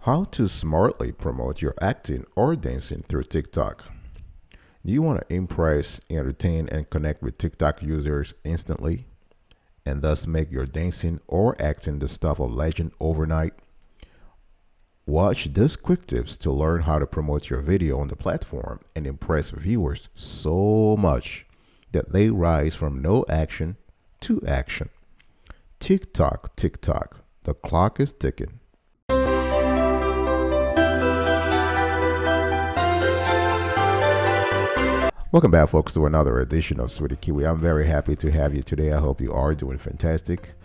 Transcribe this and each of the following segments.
How to smartly promote your acting or dancing through TikTok. Do you want to impress, entertain, and connect with TikTok users instantly and thus make your dancing or acting the stuff of legend overnight? Watch these quick tips to learn how to promote your video on the platform and impress viewers so much that they rise from no action to action. TikTok, TikTok, the clock is ticking. Welcome back, folks, to another edition of Sweetie Kiwi. I'm very happy to have you today. I hope you are doing fantastic.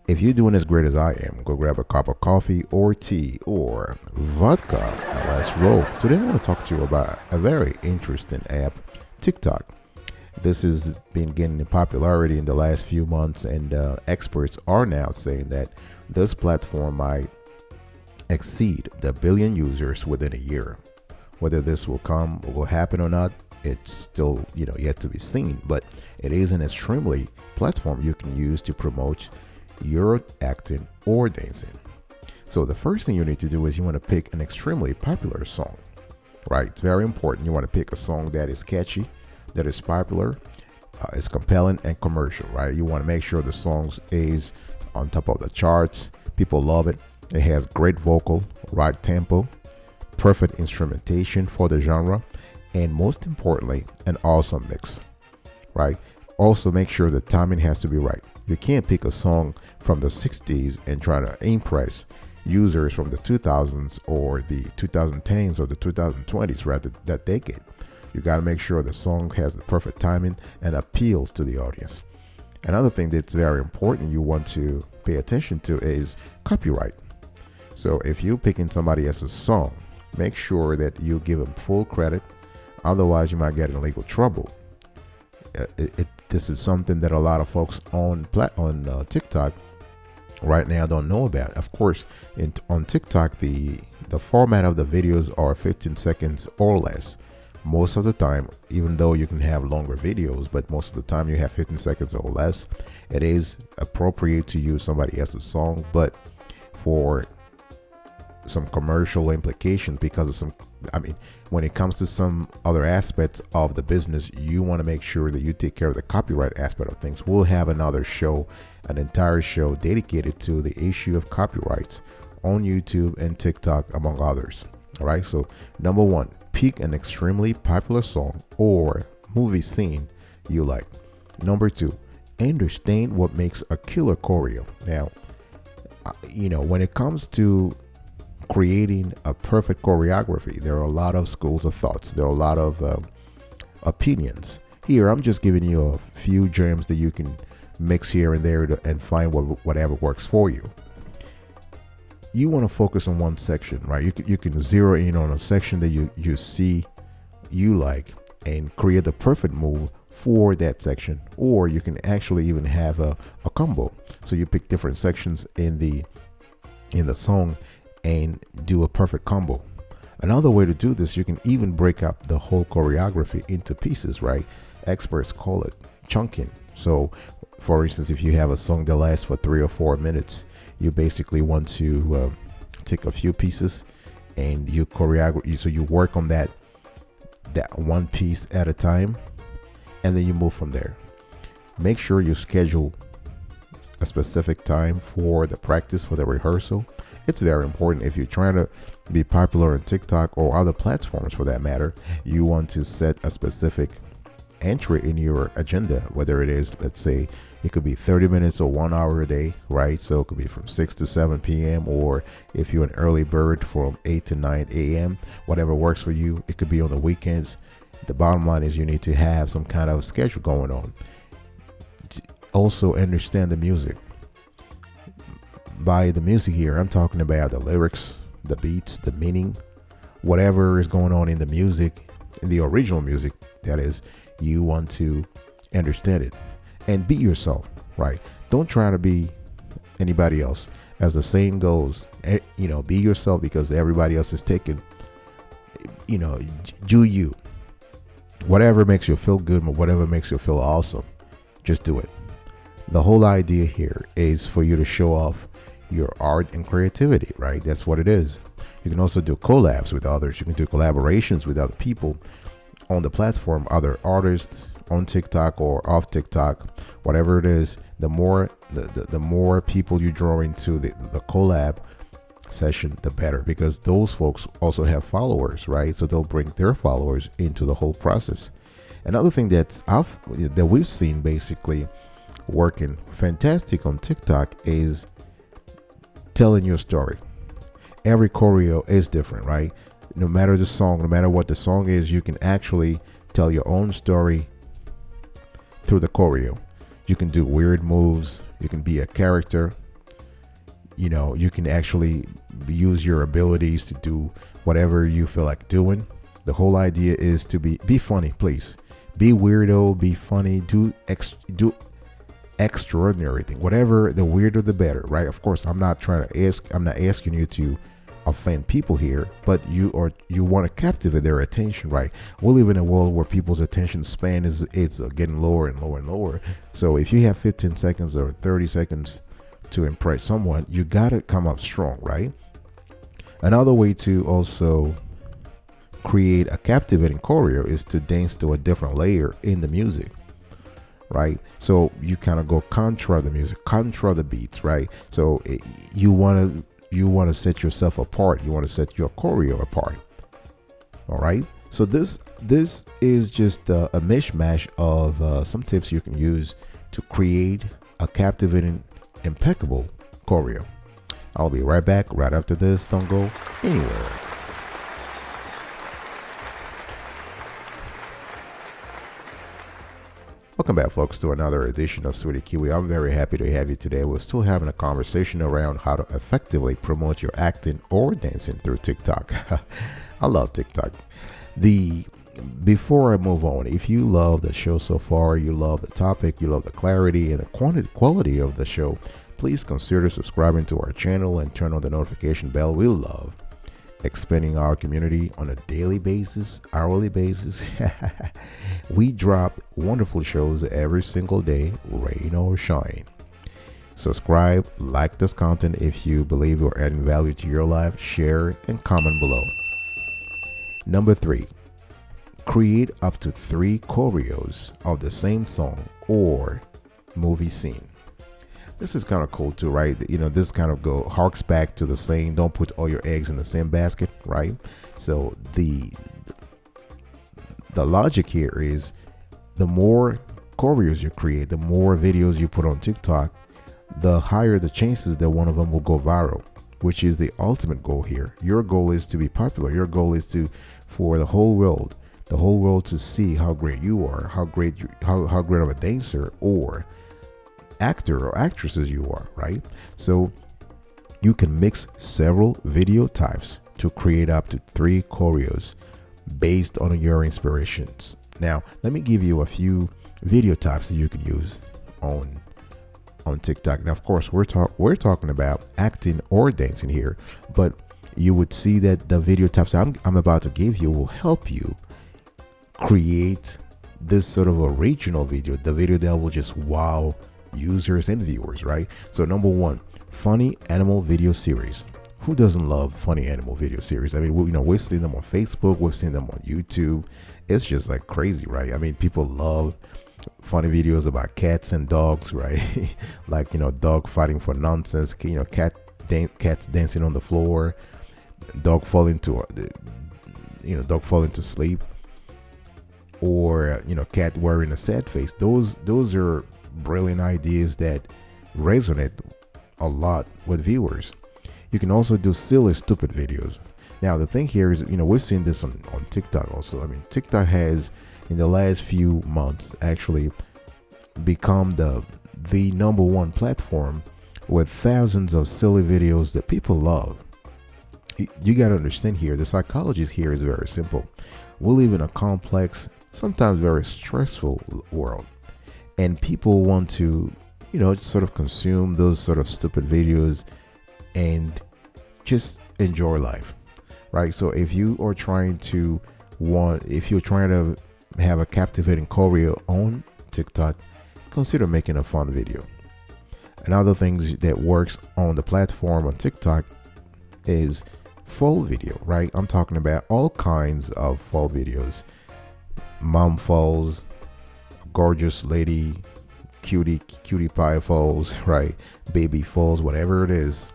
If you're doing as great as I am, go grab a cup of coffee or tea or vodka and let's roll. Today I want to talk to you about a very interesting app, TikTok. This has been gaining popularity in the last few months, and experts are now saying that this platform might exceed the billion users within a year. Whether this will happen or not, it's still yet to be seen, but it is an extremely platform you can use to promote your acting or dancing. So the first thing you need to do is you want to pick an extremely popular song, right? It's very important. You want to pick a song that is catchy, that is popular, is compelling and commercial, right? You want to make sure the song is on top of the charts. People love it. It has great vocal, right tempo, perfect instrumentation for the genre, and most importantly, an awesome mix, right? Also, make sure the timing has to be right. You can't pick a song from the 60s and try to impress users from the 2000s or the 2010s or the 2020s, rather that decade. You got to make sure the song has the perfect timing and appeals to the audience. Another thing that's very important you want to pay attention to is copyright. So if you're picking somebody else's song, make sure that you give them full credit. Otherwise, you might get in legal trouble. This is something that a lot of folks on TikTok right now don't know about. Of course, on TikTok, the format of the videos are 15 seconds or less. Most of the time, even though you can have longer videos, but most of the time you have 15 seconds or less. It is appropriate to use somebody else's song, but for some commercial implications, because of when it comes to some other aspects of the business, you want to make sure that you take care of the copyright aspect of things. We'll have another show, an entire show dedicated to the issue of copyrights on YouTube and TikTok, among others. All right, so number one, pick an extremely popular song or movie scene you like. Number two, understand what makes a killer choreo. Now, when it comes to creating a perfect choreography, there are a lot of schools of thoughts. There are a lot of opinions. Here, I'm just giving you a few gems that you can mix here and there and find whatever works for you. You want to focus on one section, right? You can zero in on a section that you see you like and create the perfect move for that section. Or you can actually even have a combo. So you pick different sections in the song and do a perfect combo. Another way to do this, you can even break up the whole choreography into pieces, right? Experts call it chunking. So for instance, if you have a song that lasts for 3 or 4 minutes, you basically want to take a few pieces and you choreograph. So you work on that one piece at a time, and then you move from there. Make sure you schedule a specific time for the practice, for the rehearsal. It's very important. If you're trying to be popular on TikTok or other platforms for that matter, you want to set a specific entry in your agenda, whether it is, let's say, it could be 30 minutes or 1 hour a day, right? So it could be from 6 to 7 p.m. or if you're an early bird, from 8 to 9 a.m., whatever works for you. It could be on the weekends. The bottom line is you need to have some kind of schedule going on. Also understand the music. By the music here, I'm talking about the lyrics, the beats, the meaning, whatever is going on in the music, in the original music, that is, you want to understand it and be yourself, right? Don't try to be anybody else. As the saying goes, be yourself, because everybody else is taken. Do you. Whatever makes you feel good, whatever makes you feel awesome, just do it. The whole idea here is for you to show off your art and creativity, right? That's what it is. You can also do collabs with others. You can do collaborations with other people on the platform, other artists on TikTok or off TikTok, whatever it is. The more the more people you draw into the collab session, the better, because those folks also have followers, right? So they'll bring their followers into the whole process. Another thing that we've seen basically working fantastic on TikTok is telling your story. Every choreo is different, right? No matter the song, no matter what the song is, you can actually tell your own story through the choreo. You can do weird moves. You can be a character. You can actually use your abilities to do whatever you feel like doing. The whole idea is to be funny, please. Be weirdo, be funny, do extraordinary thing. Whatever, the weirder the better, right? Of course, I'm not asking you to offend people here, but you want to captivate their attention, right? We live in a world where people's attention span is getting lower and lower and lower. So if you have 15 seconds or 30 seconds to impress someone, you gotta come up strong, right? Another way to also create a captivating choreo is to dance to a different layer in the music, right? So you kind of go contra the music, contra the beats, right? So you want to set yourself apart. You want to set your choreo apart. All right. So this is just a mishmash of some tips you can use to create a captivating, impeccable choreo. I'll be right back right after this. Don't go anywhere. Welcome back, folks, to another edition of Sweetie Kiwi. I'm very happy to have you today. We're still having a conversation around how to effectively promote your acting or dancing through TikTok. I love TikTok. Before I move on, if you love the show so far, you love the topic, you love the clarity and the quality of the show, please consider subscribing to our channel and turn on the notification bell. We love expanding our community on a daily basis, hourly basis. We drop wonderful shows every single day, rain or shine. Subscribe, like this content if you believe we're adding value to your life, share, and comment below. Number 3, create up to 3 choreos of the same song or movie scene. This is kind of cool too, right? This kind of harks back to the saying, don't put all your eggs in the same basket, right? So the logic here is the more choreos you create, the more videos you put on TikTok, the higher the chances that one of them will go viral, which is the ultimate goal here. Your goal is to be popular. Your goal is for the whole world to see how great you are, how great of a dancer or actor or actresses you are, right? So you can mix several video types to create up to 3 choreos based on your inspirations. Now, let me give you a few video types that you can use on TikTok. Now, of course, we're talking about acting or dancing here, but you would see that the video types I'm about to give you will help you create this sort of original video, the video that will just wow users and viewers, right? So number 1, funny animal video series. Who doesn't love funny animal video series? I mean, we've seen them on Facebook, we've seen them on YouTube. It's just like crazy, right? I mean, people love funny videos about cats and dogs, right? Like, dog fighting for nonsense, cats dancing on the floor, dog falling to sleep, or cat wearing a sad face. Those are brilliant ideas that resonate a lot with viewers. You can also do silly, stupid videos. Now, the thing here is, we've seen this on TikTok also. I mean, TikTok has, in the last few months, actually become the number 1 platform with thousands of silly videos that people love. You got to understand here, the psychology here is very simple. We live in a complex, sometimes very stressful world. And people want to, sort of consume those sort of stupid videos and just enjoy life, right? So if you're trying to have a captivating choreo on TikTok, consider making a fun video. Another thing that works on the platform on TikTok is fall video, right? I'm talking about all kinds of fall videos. Mom falls, gorgeous lady, cutie pie falls, right? Baby falls, whatever it is.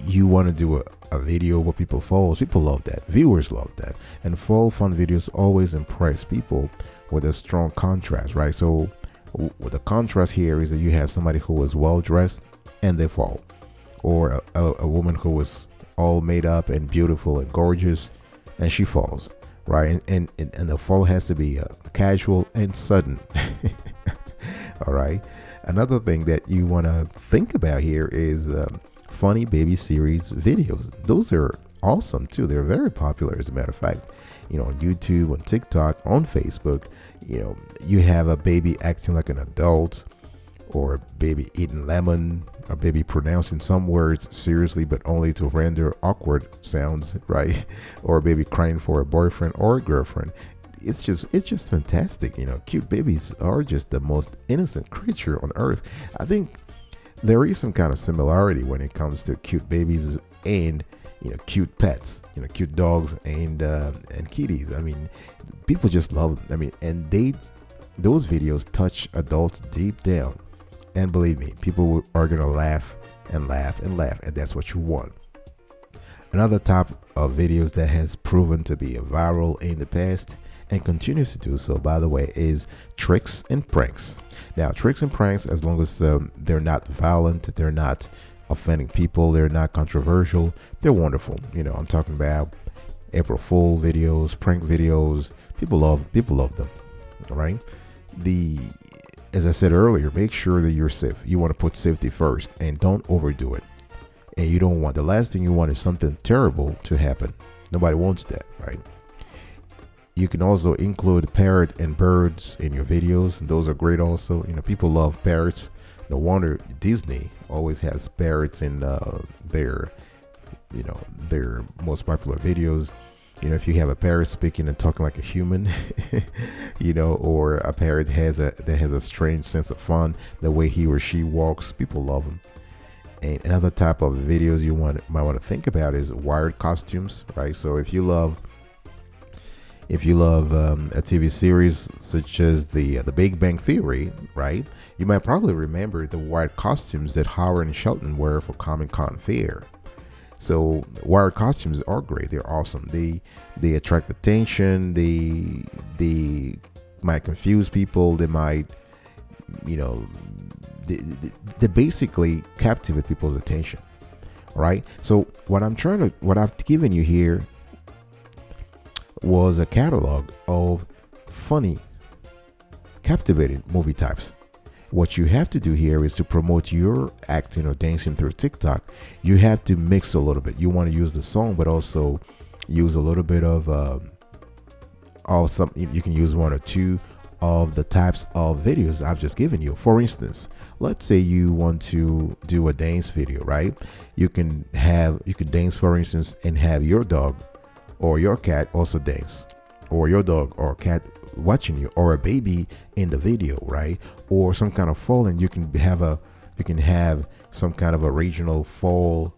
You want to do a video where people falls. People love that. Viewers love that. And fall fun videos always impress people with a strong contrast, right? So with the contrast here is that you have somebody who is well dressed and they fall, or a woman who is all made up and beautiful and gorgeous and she falls, right? And the fall has to be casual and sudden. All right. Another thing that you want to think about here is funny baby series videos. Those are awesome too. They're very popular, as a matter of fact. On YouTube, on TikTok, on Facebook. You have a baby acting like an adult, or a baby eating lemon, or baby pronouncing some words seriously but only to render awkward sounds, right? Or a baby crying for a boyfriend or a girlfriend. It's just fantastic. Cute babies are just the most innocent creature on earth. I think there is some kind of similarity when it comes to cute babies and cute pets, cute dogs and kitties. I mean, people just love them. I mean, and those videos touch adults deep down, and believe me, people are gonna laugh and laugh and laugh, and that's what you want. Another type of videos that has proven to be viral in the past and continues to do so, by the way, is tricks and pranks. Now, tricks and pranks, as long as they're not violent, they're not offending people, they're not controversial, they're wonderful. I'm talking about April Fool videos, prank videos. People love them. All right. As I said earlier, make sure that you're safe. You want to put safety first and don't overdo it. And the last thing you want is something terrible to happen. Nobody wants that, right? You can also include parrot and birds in your videos. And those are great also. People love parrots. No wonder Disney always has parrots in their most popular videos. If you have a parrot speaking and talking like a human, or a parrot that has a strange sense of fun, the way he or she walks, people love them. And another type of videos you might want to think about is wired costumes, right? So if you love a TV series such as the Big Bang Theory, right? You might probably remember the wired costumes that Howard and Shelton wear for Comic-Con Fair. So wired costumes are great. They're awesome. They attract attention. They might confuse people. They might, they basically captivate people's attention. Right? So what I've given you here was a catalog of funny, captivating movie types. What you have to do here is to promote your acting or dancing through TikTok. You have to mix a little bit. You want to use the song, but also use a little bit of some. You can use one or two of the types of videos I've just given you. For instance, let's say you want to do a dance video, right? You can dance, for instance, and have your dog or your cat also dance, or your dog or cat watching you, or a baby in the video, right? Or some kind of fall, and you can have some kind of a regional fall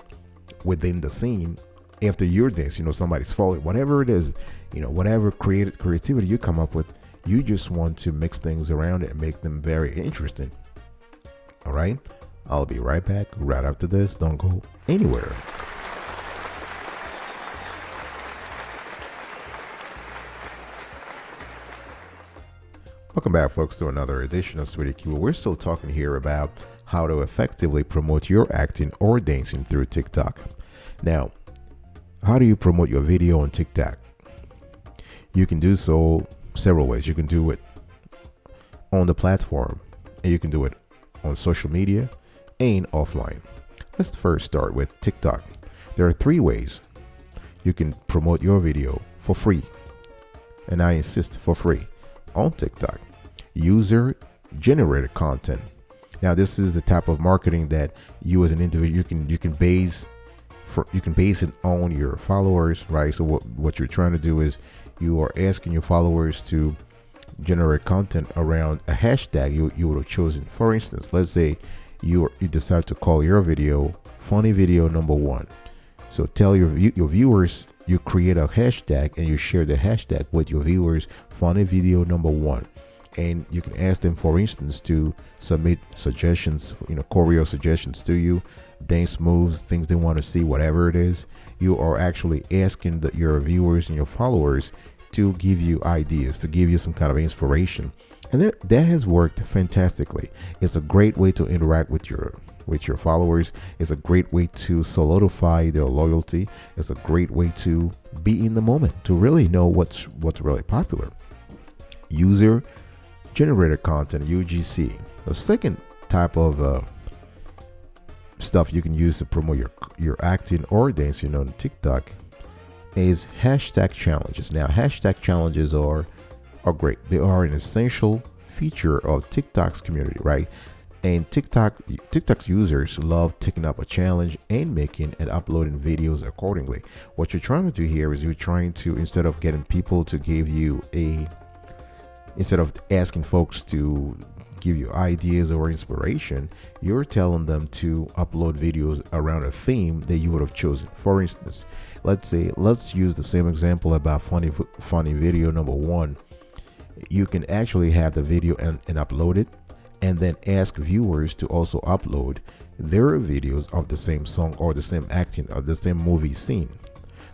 within the scene after your dance. Somebody's falling, whatever it is, whatever creativity you come up with, you just want to mix things around and make them very interesting. All right, I'll be right back right after this. Don't go anywhere. Welcome back, folks, to another edition of Sweetie Q. We're still talking here about how to effectively promote your acting or dancing through TikTok. Now, how do you promote your video on TikTok? You can do so several ways. You can do it on the platform, and you can do it on social media and offline. Let's first start with TikTok. There are 3 ways you can promote your video for free, and I insist, for free, on TikTok. User generated content. Now, this is the type of marketing that you as an individual you can base it on your followers, right? So what you're trying to do is you are asking your followers to generate content around a hashtag you would have chosen. For instance, let's say you decide to call your video funny video number 1. So tell your viewers, you create a hashtag and you share the hashtag with your viewers, funny video number one. And you can ask them, for instance, to submit suggestions, choreo suggestions to you, dance moves, things they want to see, whatever it is. You are actually asking your viewers and your followers to give you ideas, to give you some kind of inspiration. And that has worked fantastically. It's a great way to interact with your followers. It's a great way to solidify their loyalty. It's a great way to be in the moment, to really know what's really popular. User generated content, UGC. The second type of stuff you can use to promote your acting or dancing on TikTok is hashtag challenges. Now, hashtag challenges are great. They are an essential feature of TikTok's community, right? And TikTok users love taking up a challenge and making and uploading videos accordingly. What you're trying to do here is you're trying to, instead of getting people to give you instead of asking folks to give you ideas or inspiration, you're telling them to upload videos around a theme that you would have chosen. For instance, let's use the same example about funny video number one. You can actually have the video and upload it, and then ask viewers to also upload their videos of the same song or the same acting or the same movie scene.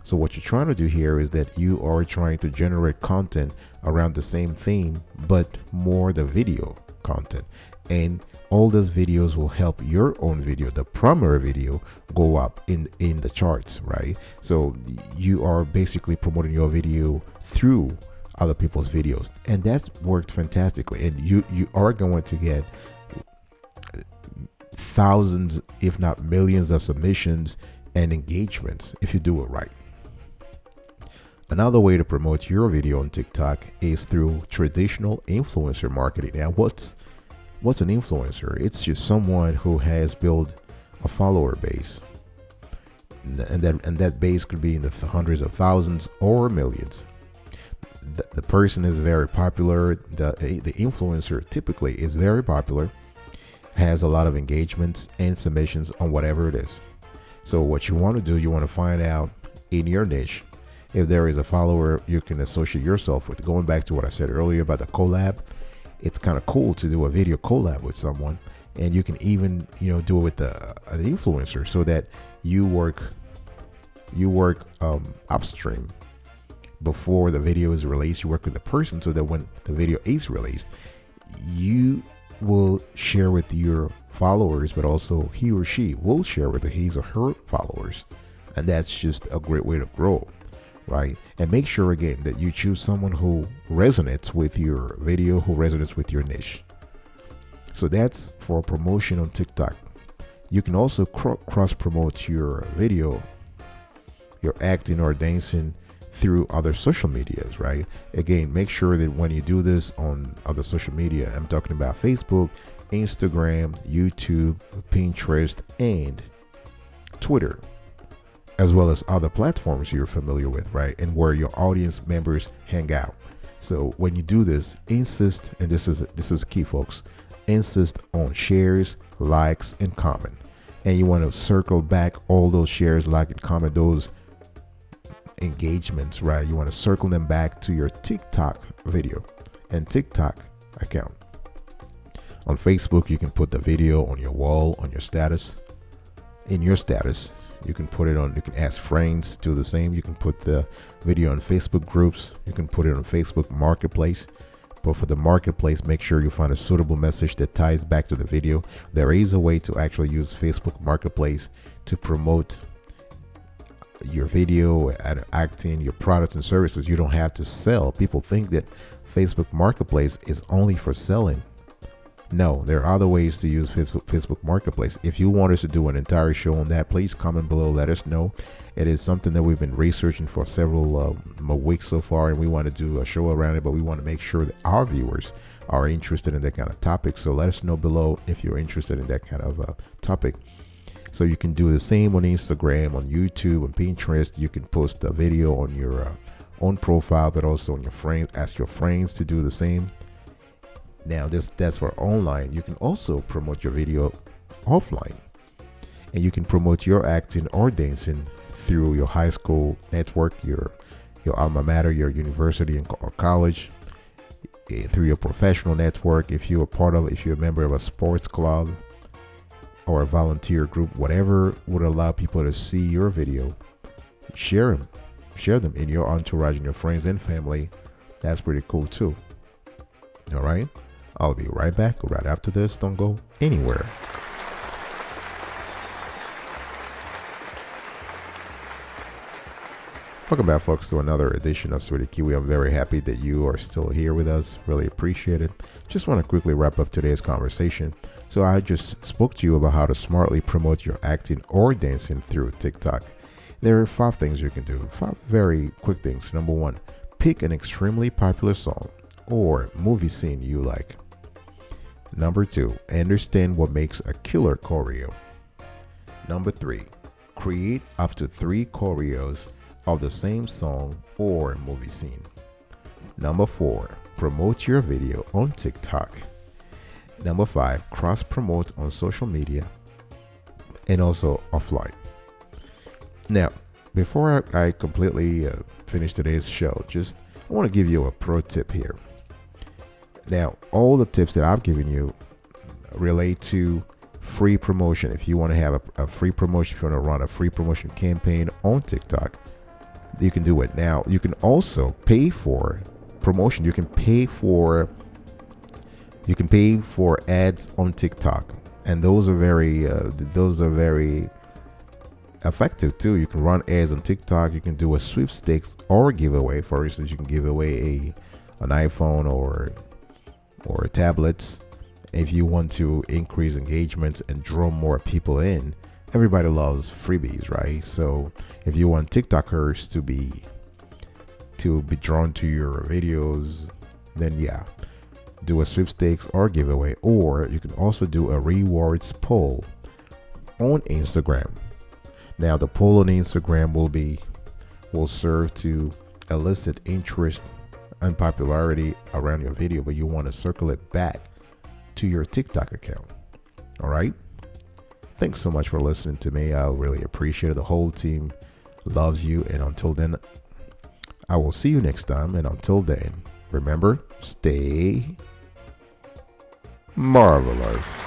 So what you're trying to do here is that you are trying to generate content around the same theme, but more the video content. And all those videos will help your own video, the primary video, go up in the charts, right? So you are basically promoting your video through other people's videos, and that's worked fantastically. And you are going to get thousands, if not millions, of submissions and engagements if you do it right. Another way to promote your video on TikTok is through traditional influencer marketing. Now, what's an influencer? It's just someone who has built a follower base, and that base could be in the hundreds of thousands or millions. The person is very popular. The influencer typically is very popular, has a lot of engagements and submissions on whatever it is. So what you want to do, you want to find out in your niche if there is a follower you can associate yourself with. Going back to what I said earlier about the collab, it's kind of cool to do a video collab with someone, and you can even do it with an influencer, so that you work upstream before the video is released. You work with the person so that when the video is released, you will share with your followers, but also he or she will share with his or her followers. And that's just a great way to grow, right? And make sure again that you choose someone who resonates with your video, who resonates with your niche. So that's for promotion on TikTok. You can also cross promote your video, your acting or dancing, through other social medias, right? Again, make sure that when you do this on other social media, I'm talking about Facebook, Instagram, YouTube, Pinterest, and Twitter, as well as other platforms you're familiar with, right? And where your audience members hang out. So when you do this, insist, and this is key, folks, insist on shares, likes, and comment. And you want to circle back all those shares, like, and comment, those engagements, right? You want to circle them back to your TikTok video and TikTok account. On Facebook, you can put the video on your wall, on your status. In your status, you can put it on, you can ask friends to do the same. You can put the video on Facebook groups. You can put it on Facebook Marketplace. But for the Marketplace, make sure you find a suitable message that ties back to the video. There is a way to actually use Facebook Marketplace to promote your video and acting, your products and services. You don't have to sell. People think that Facebook Marketplace is only for selling. No, there are other ways to use Facebook Marketplace. If you want us to do an entire show on that, please comment below, let us know. It is something that we've been researching for several weeks so far, and we want to do a show around it, but we want to make sure that our viewers are interested in that kind of topic. So let us know below if you're interested in that kind of topic. So you can do the same on Instagram, on YouTube, on Pinterest. You can post a video on your own profile, but also on your friends. Ask your friends to do the same. Now, that's for online. You can also promote your video offline, and you can promote your acting or dancing through your high school network, your alma mater, your university or college, through your professional network, if you're a member of a sports club or a volunteer group, whatever would allow people to see your video, share them in your entourage and your friends and family. That's pretty cool too. All right, I'll be right back right after this. Don't go anywhere. Welcome back, folks, to another edition of Sweetie Kiwi. I'm very happy that you are still here with us. Really appreciate it. Just want to quickly wrap up today's conversation. So I just spoke to you about how to smartly promote your acting or dancing through TikTok. There are 5 things you can do. 5 very quick things. Number 1, pick an extremely popular song or movie scene you like. Number 2, understand what makes a killer choreo. Number 3, create up to 3 choreos of the same song or movie scene. Number 4, promote your video on TikTok. Number 5, cross promote on social media and also offline. Now, before I completely finish today's show, I want to give you a pro tip here. Now, all the tips that I've given you relate to free promotion. If you want to have a free promotion, if you want to run a free promotion campaign on TikTok, you can do it. Now, you can also pay for promotion. You can pay for ads on TikTok, and those are very effective too. You can run ads on TikTok. You can do a sweepstakes or a giveaway. For instance, you can give away an iPhone or tablets. If you want to increase engagement and draw more people in, everybody loves freebies, right? So if you want TikTokers to be drawn to your videos, then yeah, do a sweepstakes or giveaway. Or you can also do a rewards poll on Instagram. Now, the poll on Instagram will serve to elicit interest and popularity around your video, but you want to circle it back to your TikTok account. All right. Thanks so much for listening to me. I really appreciate it. The whole team loves you. And until then, I will see you next time. And until then, remember, stay marvelous.